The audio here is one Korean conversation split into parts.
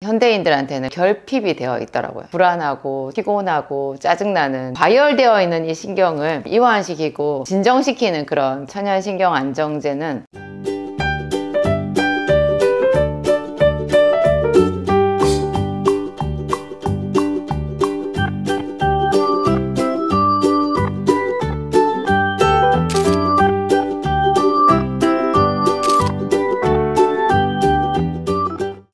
현대인들한테는 결핍이 되어 있더라고요. 불안하고 피곤하고 짜증나는 과열되어 있는 이 신경을 이완시키고 진정시키는 그런 천연신경 안정제는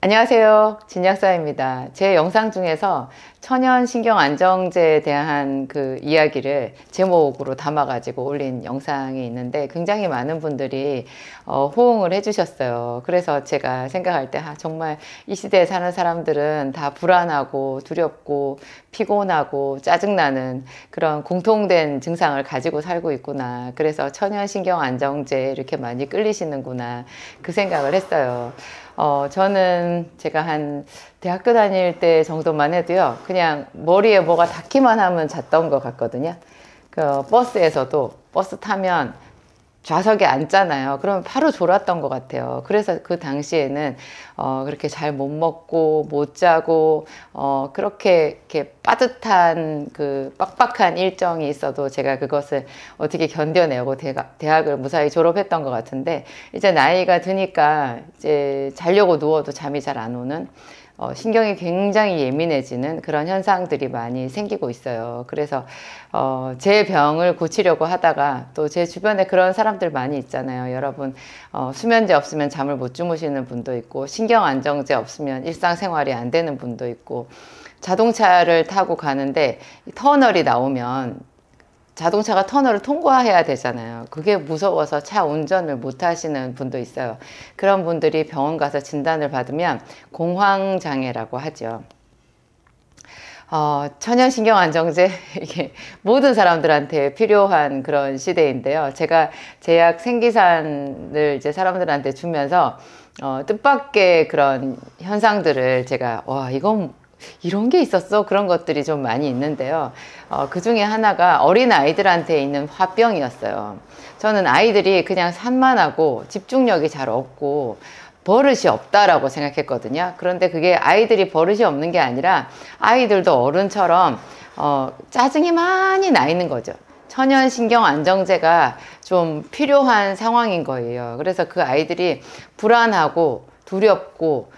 안녕하세요, 진약사입니다. 제 영상 중에서 천연신경안정제에 대한 그 이야기를 제목으로 담아가지고 올린 영상이 있는데 굉장히 많은 분들이 호응을 해주셨어요. 그래서 제가 생각할 때 정말 이 시대에 사는 사람들은 다 불안하고 두렵고 피곤하고 짜증나는 그런 공통된 증상을 가지고 살고 있구나. 그래서 천연신경안정제에 이렇게 많이 끌리시는구나. 그 생각을 했어요. 저는 제가 한 대학교 다닐 때 정도만 해도요, 그냥 머리에 뭐가 닿기만 하면 잤던 것 같거든요. 버스에서도 버스 타면 좌석에 앉잖아요. 그러면 바로 졸았던 것 같아요. 그래서 그 당시에는 그렇게 잘 못 먹고 못 자고 그렇게 이렇게 빠듯한 그 빡빡한 일정이 있어도 제가 그것을 어떻게 견뎌내고 대학을 무사히 졸업했던 것 같은데, 이제 나이가 드니까 이제 자려고 누워도 잠이 잘 안 오는 신경이 굉장히 예민해지는 그런 현상들이 많이 생기고 있어요. 그래서 제 병을 고치려고 하다가 또 제 주변에 그런 사람들 많이 있잖아요. 여러분, 수면제 없으면 잠을 못 주무시는 분도 있고, 신경안정제 없으면 일상생활이 안 되는 분도 있고, 자동차를 타고 가는데 터널이 나오면 자동차가 터널을 통과해야 되잖아요. 그게 무서워서 차 운전을 못 하시는 분도 있어요. 그런 분들이 병원 가서 진단을 받으면 공황장애라고 하죠. 천연신경안정제, 이게 모든 사람들한테 필요한 그런 시대인데요. 제가 제약 생기산을 이제 사람들한테 주면서 뜻밖의 그런 현상들을 제가 이런 게 있었어? 그런 것들이 좀 많이 있는데요. 그 중에 하나가 어린 아이들한테 있는 화병이었어요. 저는 아이들이 그냥 산만하고 집중력이 잘 없고 버릇이 없다라고 생각했거든요. 그런데 그게 아이들이 버릇이 없는 게 아니라 아이들도 어른처럼 짜증이 많이 나 있는 거죠. 천연신경안정제가 좀 필요한 상황인 거예요. 그래서 그 아이들이 불안하고 두렵고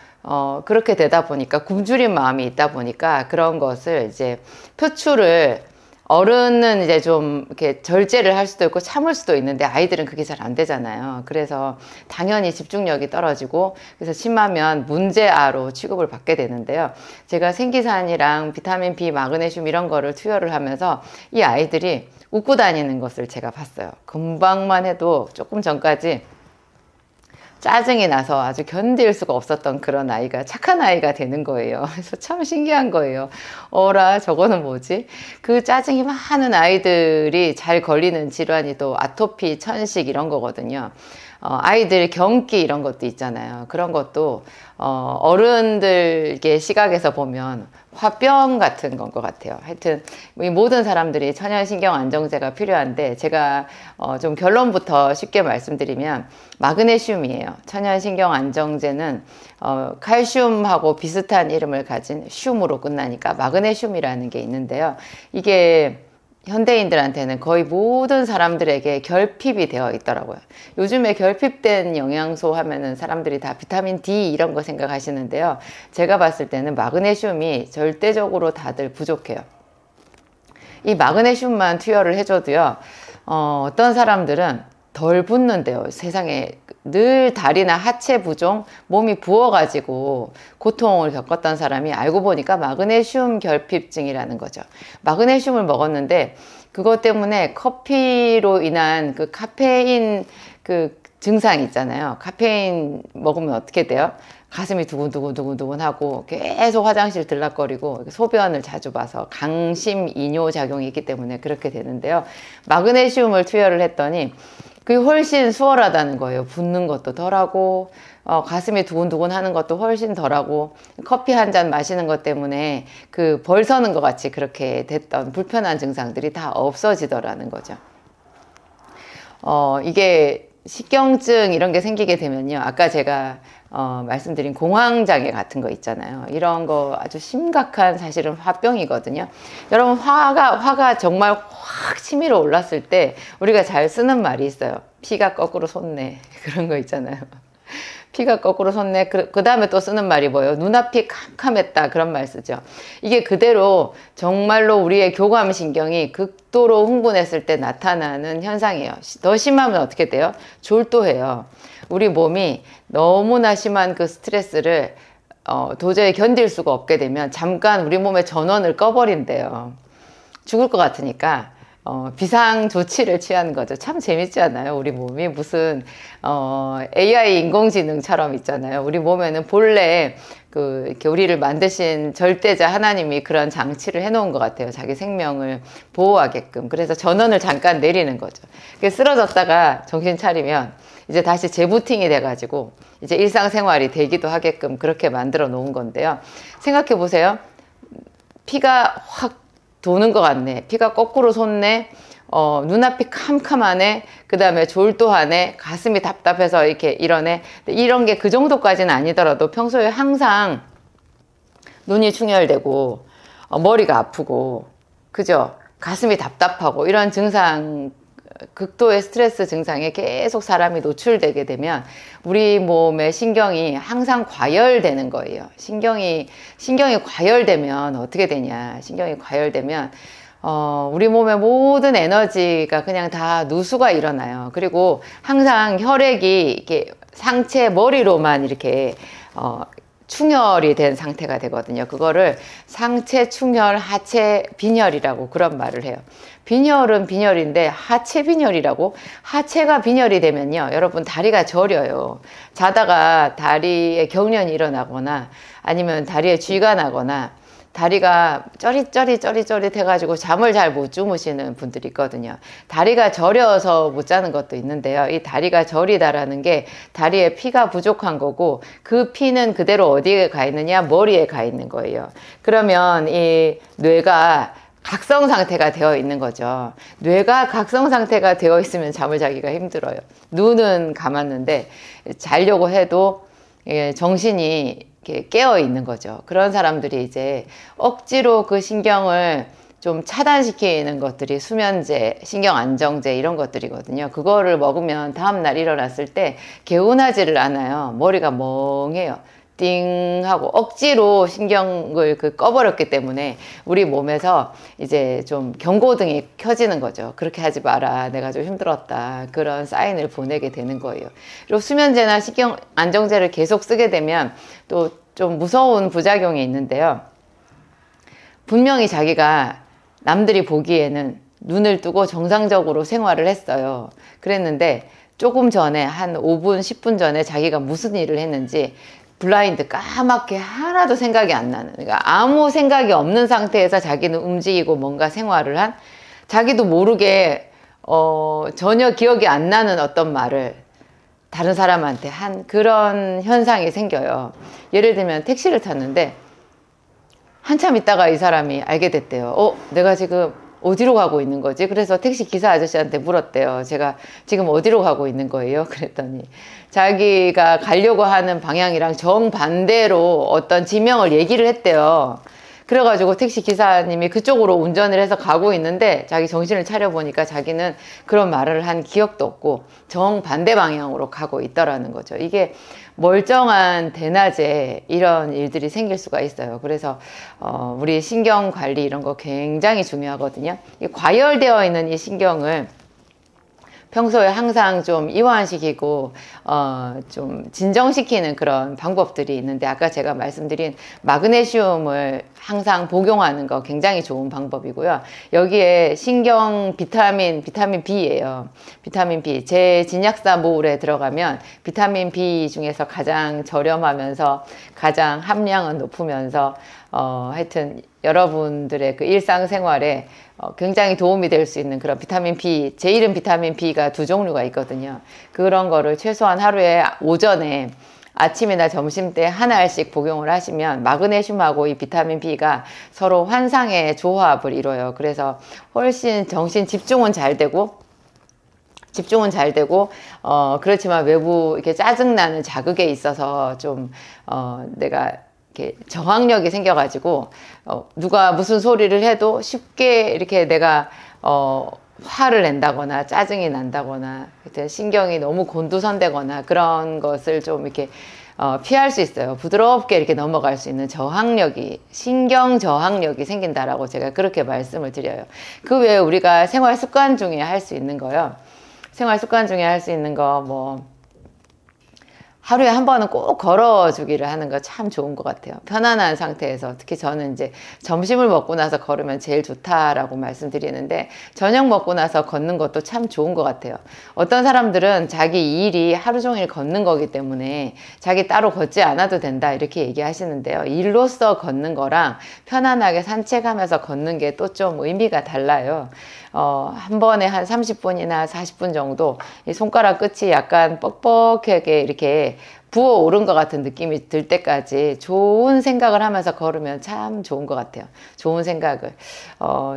그렇게 되다 보니까 굶주린 마음이 있다 보니까 그런 것을 이제 표출을, 어른은 이제 좀 이렇게 절제를 할 수도 있고 참을 수도 있는데 아이들은 그게 잘 안 되잖아요. 그래서 당연히 집중력이 떨어지고, 그래서 심하면 문제아로 취급을 받게 되는데요. 제가 생기산이랑 비타민 B, 마그네슘 이런 거를 투여를 하면서 이 아이들이 웃고 다니는 것을 제가 봤어요. 금방만 해도 조금 전까지 짜증이 나서 아주 견딜 수가 없었던 그런 아이가 착한 아이가 되는 거예요. 그래서 참 신기한 거예요. 어라, 저거는 뭐지? 그 짜증이 많은 아이들이 잘 걸리는 질환이 또 아토피, 천식 이런 거거든요. 아이들 경기 이런 것도 있잖아요. 그런 것도 어른들의 시각에서 보면 화병 같은 건 것 같아요. 하여튼 이 모든 사람들이 천연신경안정제가 필요한데, 제가 좀 결론부터 쉽게 말씀드리면 마그네슘이에요. 천연신경안정제는 칼슘하고 비슷한 이름을 가진 슘으로 끝나니까 마그네슘이라는 게 있는데요. 이게 현대인들한테는 거의 모든 사람들에게 결핍이 되어 있더라고요. 요즘에 결핍된 영양소 하면은 사람들이 다 비타민 D 이런 거 생각하시는데요. 제가 봤을 때는 마그네슘이 절대적으로 다들 부족해요. 이 마그네슘만 투여를 해줘도요, 어떤 사람들은 덜 붓는데요. 세상에 늘 다리나 하체 부종, 몸이 부어가지고 고통을 겪었던 사람이 알고 보니까 마그네슘 결핍증이라는 거죠. 마그네슘을 먹었는데 그것 때문에 커피로 인한 그 카페인 그 증상 있잖아요. 카페인 먹으면 어떻게 돼요? 가슴이 두근두근 하고 계속 화장실 들락거리고 소변을 자주 봐서 강심 이뇨 작용이 있기 때문에 그렇게 되는데요. 마그네슘을 투여를 했더니 그게 훨씬 수월하다는 거예요. 붓는 것도 덜하고 가슴이 두근두근 하는 것도 훨씬 덜하고, 커피 한 잔 마시는 것 때문에 그 벌 서는 것 같이 그렇게 됐던 불편한 증상들이 다 없어지더라는 거죠. 이게 식경증 이런 게 생기게 되면요, 아까 제가 말씀드린 공황장애 같은 거 있잖아요. 이런 거 아주 심각한 사실은 화병이거든요. 여러분, 화가 정말 확 치밀어 올랐을 때 우리가 잘 쓰는 말이 있어요. 피가 거꾸로 솟네. 그런 거 있잖아요. 피가 거꾸로 솟네. 그 다음에 또 쓰는 말이 뭐예요? 눈앞이 캄캄했다. 그런 말 쓰죠. 이게 그대로 정말로 우리의 교감신경이 극도로 흥분했을 때 나타나는 현상이에요. 더 심하면 어떻게 돼요? 졸도해요. 우리 몸이 너무나 심한 그 스트레스를 도저히 견딜 수가 없게 되면 잠깐 우리 몸의 전원을 꺼버린대요. 죽을 것 같으니까 비상 조치를 취하는 거죠. 참 재밌지 않아요? 우리 몸이 무슨 AI 인공지능처럼 있잖아요. 우리 몸에는 본래 이렇게 우리를 만드신 절대자 하나님이 그런 장치를 해놓은 것 같아요. 자기 생명을 보호하게끔. 그래서 전원을 잠깐 내리는 거죠. 쓰러졌다가 정신 차리면 이제 다시 재부팅이 돼가지고 이제 일상생활이 되기도 하게끔 그렇게 만들어 놓은 건데요. 생각해 보세요. 피가 확 도는 것 같네. 피가 거꾸로 솟네. 눈앞이 캄캄하네. 그 다음에 졸도하네. 가슴이 답답해서 이렇게 이러네. 이런 게 그 정도까지는 아니더라도 평소에 항상 눈이 충혈되고 머리가 아프고 그죠? 가슴이 답답하고 이런 증상, 극도의 스트레스 증상에 계속 사람이 노출되게 되면 우리 몸의 신경이 항상 과열되는 거예요. 신경이 과열되면 어떻게 되냐? 신경이 과열되면 우리 몸의 모든 에너지가 그냥 다 누수가 일어나요. 그리고 항상 혈액이 이렇게 상체 머리로만 이렇게 충혈이 된 상태가 되거든요. 그거를 상체 충혈, 하체 빈혈이라고 그런 말을 해요. 빈혈은 빈혈인데 하체 빈혈이라고? 하체가 빈혈이 되면요, 여러분 다리가 저려요. 자다가 다리에 경련이 일어나거나 아니면 다리에 쥐가 나거나 다리가 쩌릿 해가지고 잠을 잘 못 주무시는 분들이 있거든요. 다리가 저려서 못 자는 것도 있는데요. 이 다리가 저리다라는 게 다리에 피가 부족한 거고, 그 피는 그대로 어디에 가 있느냐? 머리에 가 있는 거예요. 그러면 이 뇌가 각성 상태가 되어 있는 거죠. 뇌가 각성 상태가 되어 있으면 잠을 자기가 힘들어요. 눈은 감았는데 자려고 해도 정신이 깨어 있는 거죠. 그런 사람들이 이제 억지로 그 신경을 좀 차단시키는 것들이 수면제, 신경안정제 이런 것들이거든요. 그거를 먹으면 다음날 일어났을 때 개운하지를 않아요. 머리가 멍해요. 띵 하고 억지로 신경을 꺼버렸기 때문에 우리 몸에서 이제 좀 경고등이 켜지는 거죠. 그렇게 하지 마라. 내가 좀 힘들었다. 그런 사인을 보내게 되는 거예요. 그리고 수면제나 신경 안정제를 계속 쓰게 되면 또 좀 무서운 부작용이 있는데요. 분명히 자기가 남들이 보기에는 눈을 뜨고 정상적으로 생활을 했어요. 그랬는데 조금 전에 한 5분, 10분 전에 자기가 무슨 일을 했는지 블라인드 까맣게 하나도 생각이 안 나는, 그러니까 아무 생각이 없는 상태에서 자기는 움직이고 뭔가 생활을 한, 자기도 모르게 전혀 기억이 안 나는 어떤 말을 다른 사람한테 한 그런 현상이 생겨요. 예를 들면 택시를 탔는데 한참 있다가 이 사람이 알게 됐대요. 내가 지금 어디로 가고 있는 거지? 그래서 택시 기사 아저씨한테 물었대요. 제가 지금 어디로 가고 있는 거예요? 그랬더니 자기가 가려고 하는 방향이랑 정반대로 어떤 지명을 얘기를 했대요. 그래가지고 택시 기사님이 그쪽으로 운전을 해서 가고 있는데 자기 정신을 차려보니까 자기는 그런 말을 한 기억도 없고 정반대 방향으로 가고 있더라는 거죠. 이게 멀쩡한 대낮에 이런 일들이 생길 수가 있어요. 그래서 우리 신경 관리 이런 거 굉장히 중요하거든요. 이 과열되어 있는 이 신경을 평소에 항상 좀 이완시키고 좀 진정시키는 그런 방법들이 있는데, 아까 제가 말씀드린 마그네슘을 항상 복용하는 거 굉장히 좋은 방법이고요. 여기에 신경 비타민 B예요. 비타민 B. 제 진약사 모을에 들어가면 비타민 B 중에서 가장 저렴하면서 가장 함량은 높으면서 하여튼 여러분들의 그 일상생활에 굉장히 도움이 될 수 있는 그런 비타민 B, 제 이름 비타민 B가 2종류가 있거든요. 그런 거를 최소한 하루에 오전에 아침이나 점심때 하나 알씩 복용을 하시면 마그네슘하고 이 비타민 B가 서로 환상의 조합을 이뤄요. 그래서 훨씬 정신 집중은 잘 되고 집중은 잘 되고, 그렇지만 외부 이렇게 짜증나는 자극에 있어서 좀, 내가 이렇게 저항력이 생겨가지고, 누가 무슨 소리를 해도 쉽게 이렇게 내가, 화를 낸다거나 짜증이 난다거나 하여튼 신경이 너무 곤두선되거나 그런 것을 좀 이렇게 피할 수 있어요. 부드럽게 이렇게 넘어갈 수 있는 저항력이, 신경 저항력이 생긴다라고 제가 그렇게 말씀을 드려요. 그 외에 우리가 생활 습관 중에 할 수 있는 거요. 생활 습관 중에 할 수 있는 거, 하루에 한 번은 꼭 걸어주기를 하는 거 참 좋은 것 같아요. 편안한 상태에서. 특히 저는 이제 점심을 먹고 나서 걸으면 제일 좋다라고 말씀드리는데, 저녁 먹고 나서 걷는 것도 참 좋은 것 같아요. 어떤 사람들은 자기 일이 하루 종일 걷는 거기 때문에 자기 따로 걷지 않아도 된다 이렇게 얘기하시는데요. 일로서 걷는 거랑 편안하게 산책하면서 걷는 게 또 좀 의미가 달라요. 한 번에 한 30분이나 40분 정도 이 손가락 끝이 약간 뻑뻑하게 이렇게 부어오른 것 같은 느낌이 들 때까지 좋은 생각을 하면서 걸으면 참 좋은 것 같아요. 좋은 생각을.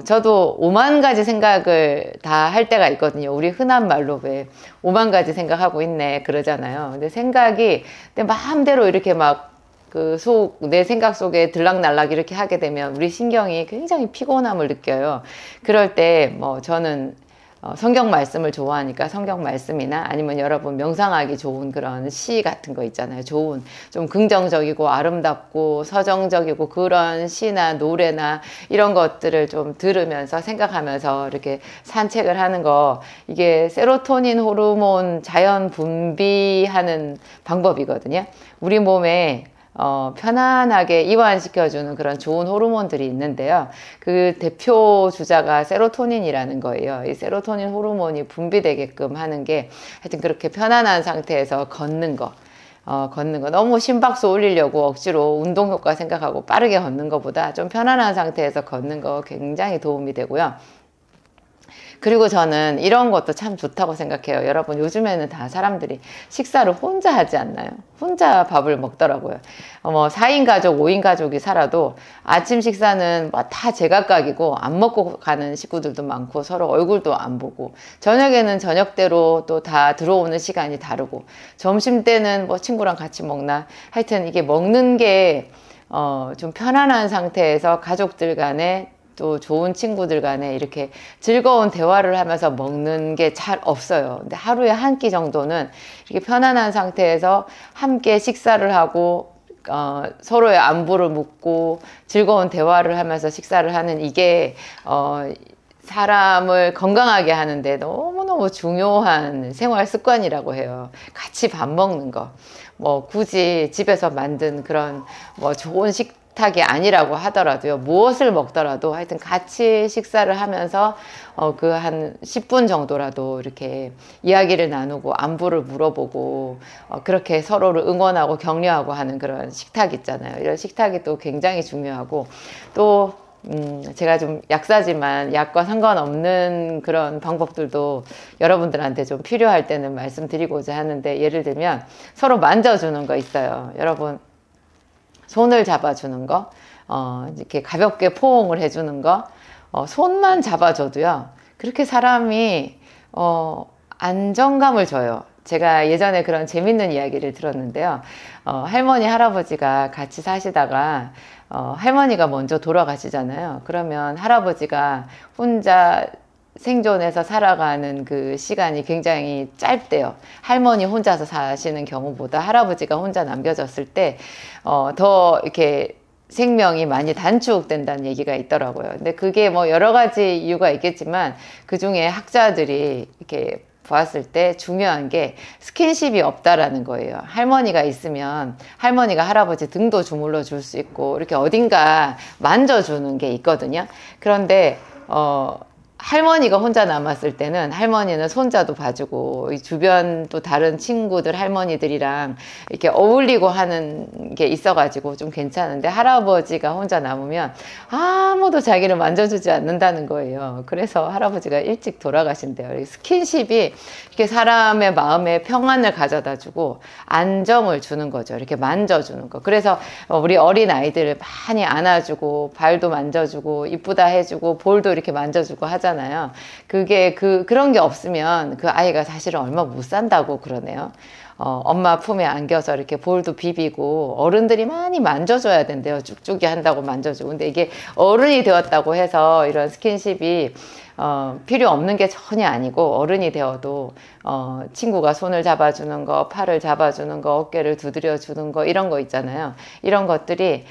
저도 5만 가지 생각을 다 할 때가 있거든요. 우리 흔한 말로 왜 5만 가지 생각하고 있네 그러잖아요. 근데 생각이 내 마음대로 이렇게 막 내 생각 속에 들락날락 이렇게 하게 되면 우리 신경이 굉장히 피곤함을 느껴요. 그럴 때, 저는, 성경 말씀을 좋아하니까 성경 말씀이나 아니면 여러분 명상하기 좋은 그런 시 같은 거 있잖아요. 좋은, 좀 긍정적이고 아름답고 서정적이고 그런 시나 노래나 이런 것들을 좀 들으면서 생각하면서 이렇게 산책을 하는 거, 이게 세로토닌 호르몬 자연 분비하는 방법이거든요. 우리 몸에 편안하게 이완시켜주는 그런 좋은 호르몬들이 있는데요. 그 대표 주자가 세로토닌이라는 거예요. 이 세로토닌 호르몬이 분비되게끔 하는 게 하여튼 그렇게 편안한 상태에서 걷는 거. 너무 심박수 올리려고 억지로 운동 효과 생각하고 빠르게 걷는 것보다 좀 편안한 상태에서 걷는 거 굉장히 도움이 되고요. 그리고 저는 이런 것도 참 좋다고 생각해요. 여러분, 요즘에는 다 사람들이 식사를 혼자 하지 않나요? 혼자 밥을 먹더라고요. 4인 가족, 5인 가족이 살아도 아침 식사는 다 제각각이고 안 먹고 가는 식구들도 많고 서로 얼굴도 안 보고, 저녁에는 저녁대로 또 다 들어오는 시간이 다르고, 점심 때는 친구랑 같이 먹나, 하여튼 이게 먹는 게 좀 편안한 상태에서 가족들 간에 또 좋은 친구들 간에 이렇게 즐거운 대화를 하면서 먹는 게 잘 없어요. 근데 하루에 한 끼 정도는 이렇게 편안한 상태에서 함께 식사를 하고 서로의 안부를 묻고 즐거운 대화를 하면서 식사를 하는, 이게 사람을 건강하게 하는데 너무너무 중요한 생활 습관이라고 해요. 같이 밥 먹는 거. 굳이 집에서 만든 그런 좋은 식탁이 아니라고 하더라도요, 무엇을 먹더라도 하여튼 같이 식사를 하면서 한 10분 정도라도 이렇게 이야기를 나누고 안부를 물어보고 그렇게 서로를 응원하고 격려하고 하는 그런 식탁 있잖아요. 이런 식탁이 또 굉장히 중요하고, 또 제가 좀 약사지만 약과 상관없는 그런 방법들도 여러분들한테 좀 필요할 때는 말씀드리고자 하는데, 예를 들면 서로 만져주는 거 있어요. 여러분, 손을 잡아주는 거, 이렇게 가볍게 포옹을 해주는 거, 손만 잡아줘도요, 그렇게 사람이, 안정감을 줘요. 제가 예전에 그런 재밌는 이야기를 들었는데요. 할머니, 할아버지가 같이 사시다가, 할머니가 먼저 돌아가시잖아요. 그러면 할아버지가 혼자 생존해서 살아가는 그 시간이 굉장히 짧대요. 할머니 혼자서 사시는 경우보다 할아버지가 혼자 남겨졌을 때, 더 이렇게 생명이 많이 단축된다는 얘기가 있더라고요. 근데 그게 여러 가지 이유가 있겠지만, 그 중에 학자들이 이렇게 보았을 때 중요한 게 스킨십이 없다라는 거예요. 할머니가 있으면 할머니가 할아버지 등도 주물러 줄 수 있고, 이렇게 어딘가 만져주는 게 있거든요. 그런데, 할머니가 혼자 남았을 때는 할머니는 손자도 봐주고, 주변 또 다른 친구들 할머니들이랑 이렇게 어울리고 하는 게 있어가지고 좀 괜찮은데, 할아버지가 혼자 남으면 아무도 자기를 만져주지 않는다는 거예요. 그래서 할아버지가 일찍 돌아가신대요. 스킨십이 이렇게 사람의 마음에 평안을 가져다 주고 안정을 주는 거죠. 이렇게 만져주는 거. 그래서 우리 어린 아이들을 많이 안아주고 발도 만져주고 이쁘다 해주고 볼도 이렇게 만져주고 하잖아요. 하잖아요. 그런 게 없으면 그 아이가 사실은 얼마 못 산다고 그러네요. 엄마 품에 안겨서 이렇게 볼도 비비고 어른들이 많이 만져줘야 된대요. 쭉쭉이 한다고 만져주고. 근데 이게 어른이 되었다고 해서 이런 스킨십이 필요 없는 게 전혀 아니고, 어른이 되어도 친구가 손을 잡아주는 거, 팔을 잡아주는 거, 어깨를 두드려 주는 거, 이런 거 있잖아요. 이런 것들이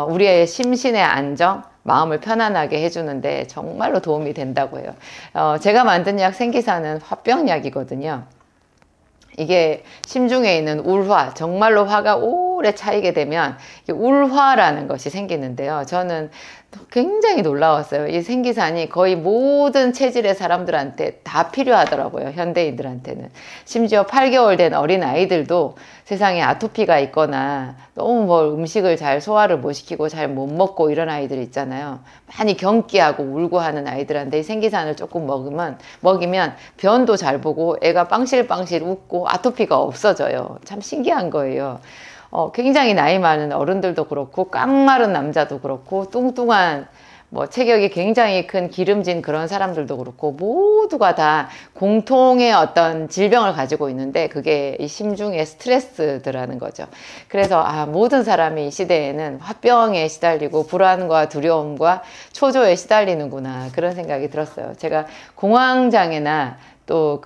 우리의 심신의 안정, 마음을 편안하게 해주는데 정말로 도움이 된다고 해요. 제가 만든 약 생기사는 화병약이거든요. 이게 심중에 있는 울화, 정말로 화가 오래 차이게 되면 울화라는 것이 생기는데요. 저는 굉장히 놀라웠어요. 이 생기산이 거의 모든 체질의 사람들한테 다 필요하더라고요. 현대인들한테는. 심지어 8개월 된 어린 아이들도 세상에 아토피가 있거나 너무 음식을 잘 소화를 못 시키고 잘 못 먹고 이런 아이들 있잖아요. 많이 경기하고 울고 하는 아이들한테 이 생기산을 조금 먹이면 변도 잘 보고 애가 빵실빵실 웃고 아토피가 없어져요. 참 신기한 거예요. 굉장히 나이 많은 어른들도 그렇고 깡마른 남자도 그렇고 뚱뚱한 체격이 굉장히 큰 기름진 그런 사람들도 그렇고 모두가 다 공통의 어떤 질병을 가지고 있는데 그게 이 심중의 스트레스더라는 거죠. 그래서 모든 사람이 이 시대에는 화병에 시달리고 불안과 두려움과 초조에 시달리는구나, 그런 생각이 들었어요. 제가 공황장애나 또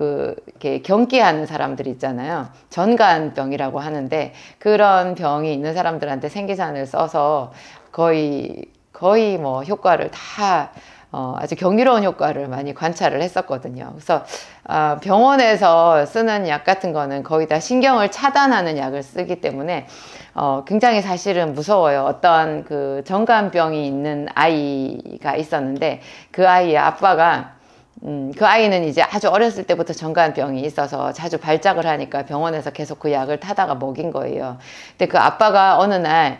이렇게 경기하는 사람들 있잖아요. 전간병이라고 하는데 그런 병이 있는 사람들한테 생기산을 써서 거의 효과를 다 아주 경이로운 효과를 많이 관찰을 했었거든요. 그래서 병원에서 쓰는 약 같은 거는 거의 다 신경을 차단하는 약을 쓰기 때문에 굉장히 사실은 무서워요. 어떤 전간병이 있는 아이가 있었는데 그 아이의 아빠가 그 아이는 이제 아주 어렸을 때부터 전간병이 있어서 자주 발작을 하니까 병원에서 계속 그 약을 타다가 먹인 거예요. 근데 그 아빠가 어느 날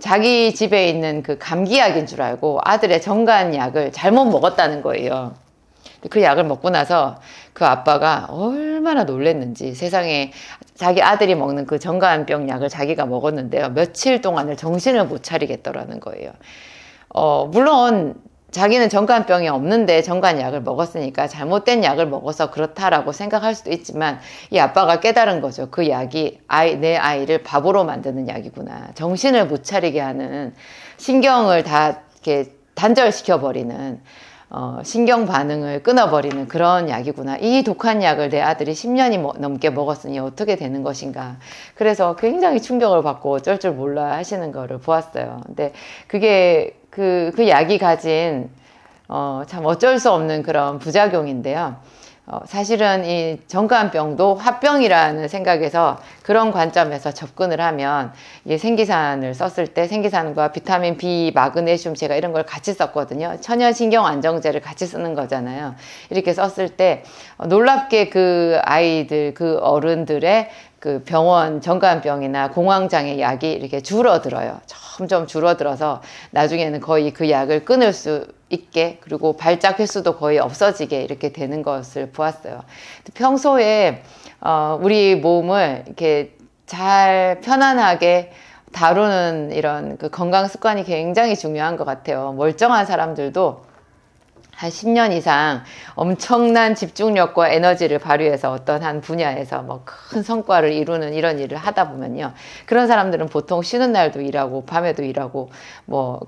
자기 집에 있는 그 감기약인 줄 알고 아들의 전간약을 잘못 먹었다는 거예요. 그 약을 먹고 나서 그 아빠가 얼마나 놀랬는지, 세상에 자기 아들이 먹는 그 전간병 약을 자기가 먹었는데요, 며칠 동안을 정신을 못 차리겠더라는 거예요. 물론 자기는 전간병이 없는데 전간약을 먹었으니까 잘못된 약을 먹어서 그렇다라고 생각할 수도 있지만 이 아빠가 깨달은 거죠. 그 약이 내 아이를 바보로 만드는 약이구나. 정신을 못 차리게 하는, 신경을 다 이렇게 단절시켜버리는, 신경 반응을 끊어버리는 그런 약이구나. 이 독한 약을 내 아들이 10년이 넘게 먹었으니 어떻게 되는 것인가. 그래서 굉장히 충격을 받고 어쩔 줄 몰라 하시는 거를 보았어요. 근데 그게 그 약이 가진 참 어쩔 수 없는 그런 부작용인데요. 사실은 이 전간병도 화병이라는 생각에서, 그런 관점에서 접근을 하면, 이 생기산을 썼을 때 생기산과 비타민 B, 마그네슘, 제가 이런 걸 같이 썼거든요. 천연신경 안정제를 같이 쓰는 거잖아요. 이렇게 썼을 때 놀랍게 그 아이들, 그 어른들의 그 병원 전간병이나 공황장애 약이 이렇게 줄어들어요. 점점 줄어들어서 나중에는 거의 그 약을 끊을 수 있게, 그리고 발작 횟수도 거의 없어지게 이렇게 되는 것을 보았어요. 평소에 우리 몸을 이렇게 잘 편안하게 다루는 이런 그 건강 습관이 굉장히 중요한 것 같아요. 멀쩡한 사람들도 한 10년 이상 엄청난 집중력과 에너지를 발휘해서 어떤 한 분야에서 큰 성과를 이루는 이런 일을 하다 보면요, 그런 사람들은 보통 쉬는 날도 일하고 밤에도 일하고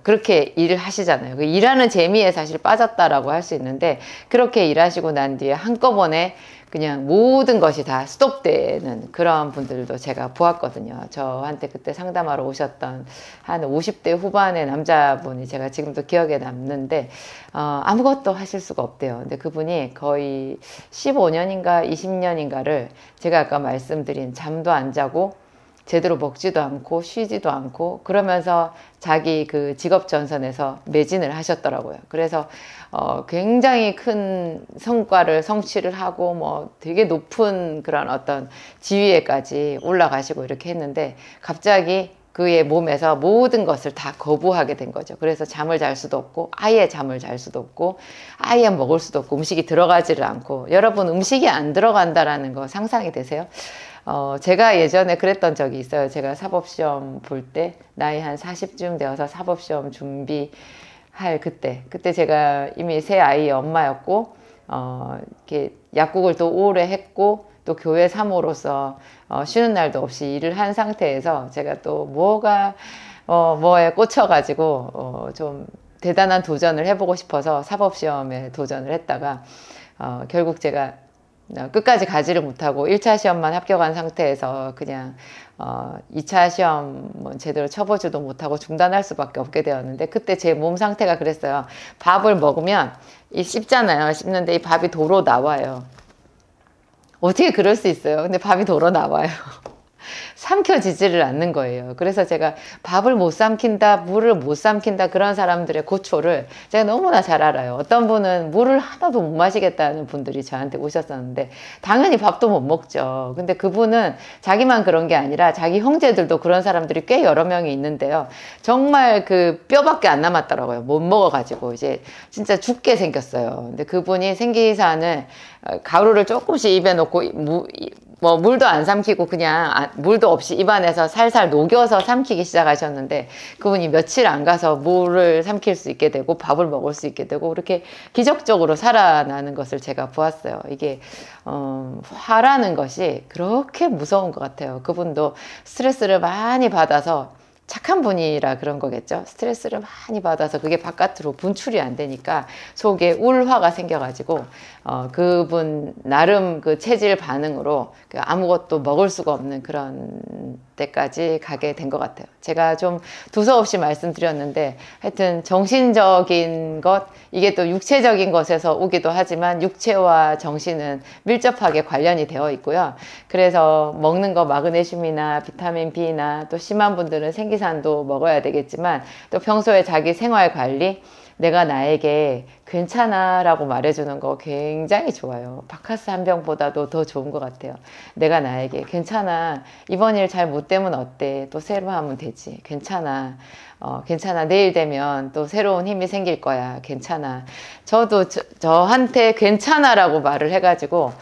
그렇게 일을 하시잖아요. 그 일하는 재미에 사실 빠졌다라고 할 수 있는데, 그렇게 일하시고 난 뒤에 한꺼번에 그냥 모든 것이 다 스톱되는 그런 분들도 제가 보았거든요. 저한테 그때 상담하러 오셨던 한 50대 후반의 남자분이 제가 지금도 기억에 남는데, 아무것도 하실 수가 없대요. 근데 그분이 거의 15년인가 20년인가를 제가 아까 말씀드린 잠도 안 자고 제대로 먹지도 않고 쉬지도 않고 그러면서 자기 그 직업 전선에서 매진을 하셨더라고요. 그래서 굉장히 큰 성과를 성취를 하고 되게 높은 그런 어떤 지위에까지 올라가시고 이렇게 했는데, 갑자기 그의 몸에서 모든 것을 다 거부하게 된 거죠. 그래서 잠을 잘 수도 없고, 아예 잠을 잘 수도 없고, 아예 먹을 수도 없고, 음식이 들어가지를 않고. 여러분, 음식이 안 들어간다라는 거 상상이 되세요? 제가 예전에 그랬던 적이 있어요. 제가 사법시험 볼 때 나이 한 40쯤 되어서 사법시험 준비 할 그때 제가 이미 새 아이의 엄마였고, 이렇게 약국을 또 오래 했고, 또 교회 사모로서 쉬는 날도 없이 일을 한 상태에서 제가 또 뭐에 꽂혀가지고 좀 대단한 도전을 해보고 싶어서 사법시험에 도전을 했다가 결국 제가 끝까지 가지를 못하고 1차 시험만 합격한 상태에서 그냥 2차 시험 제대로 쳐보지도 못하고 중단할 수밖에 없게 되었는데, 그때 제 몸 상태가 그랬어요. 밥을 먹으면 씹잖아요. 씹는데 이 밥이 도로 나와요. 어떻게 그럴 수 있어요? 근데 밥이 도로 나와요. 삼켜지지를 않는 거예요. 그래서 제가 밥을 못 삼킨다, 물을 못 삼킨다, 그런 사람들의 고초를 제가 너무나 잘 알아요. 어떤 분은 물을 하나도 못 마시겠다는 분들이 저한테 오셨었는데, 당연히 밥도 못 먹죠. 근데 그분은 자기만 그런 게 아니라 자기 형제들도 그런 사람들이 꽤 여러 명이 있는데요. 정말 그 뼈밖에 안 남았더라고요. 못 먹어가지고 이제 진짜 죽게 생겼어요. 근데 그분이 생기산을 가루를 조금씩 입에 넣고 물도 안 삼키고 그냥 물도 없이 입안에서 살살 녹여서 삼키기 시작하셨는데, 그분이 며칠 안 가서 물을 삼킬 수 있게 되고 밥을 먹을 수 있게 되고 그렇게 기적적으로 살아나는 것을 제가 보았어요. 이게 화라는 것이 그렇게 무서운 것 같아요. 그분도 스트레스를 많이 받아서, 착한 분이라 그런 거겠죠. 스트레스를 많이 받아서 그게 바깥으로 분출이 안 되니까 속에 울화가 생겨가지고 그분 나름 그 체질 반응으로 아무것도 먹을 수가 없는 그런 때까지 가게 된 것 같아요. 제가 좀 두서없이 말씀드렸는데, 하여튼 정신적인 것, 이게 또 육체적인 것에서 오기도 하지만 육체와 정신은 밀접하게 관련이 되어 있고요. 그래서 먹는 거 마그네슘이나 비타민 B나 또 심한 분들은 생기산도 먹어야 되겠지만, 또 평소에 자기 생활 관리, 내가 나에게 괜찮아 라고 말해주는 거 굉장히 좋아요. 바카스 한 병보다도 더 좋은 것 같아요. 내가 나에게 괜찮아, 이번 일 잘 못 되면 어때, 또 새로 하면 되지, 괜찮아, 괜찮아, 내일 되면 또 새로운 힘이 생길 거야, 괜찮아. 저도 저한테 괜찮아 라고 말을 해가지고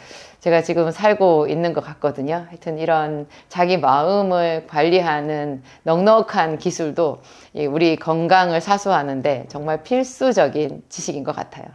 제가 지금 살고 있는 것 같거든요. 하여튼 이런 자기 마음을 관리하는 넉넉한 기술도 우리 건강을 사수하는데 정말 필수적인 지식인 것 같아요.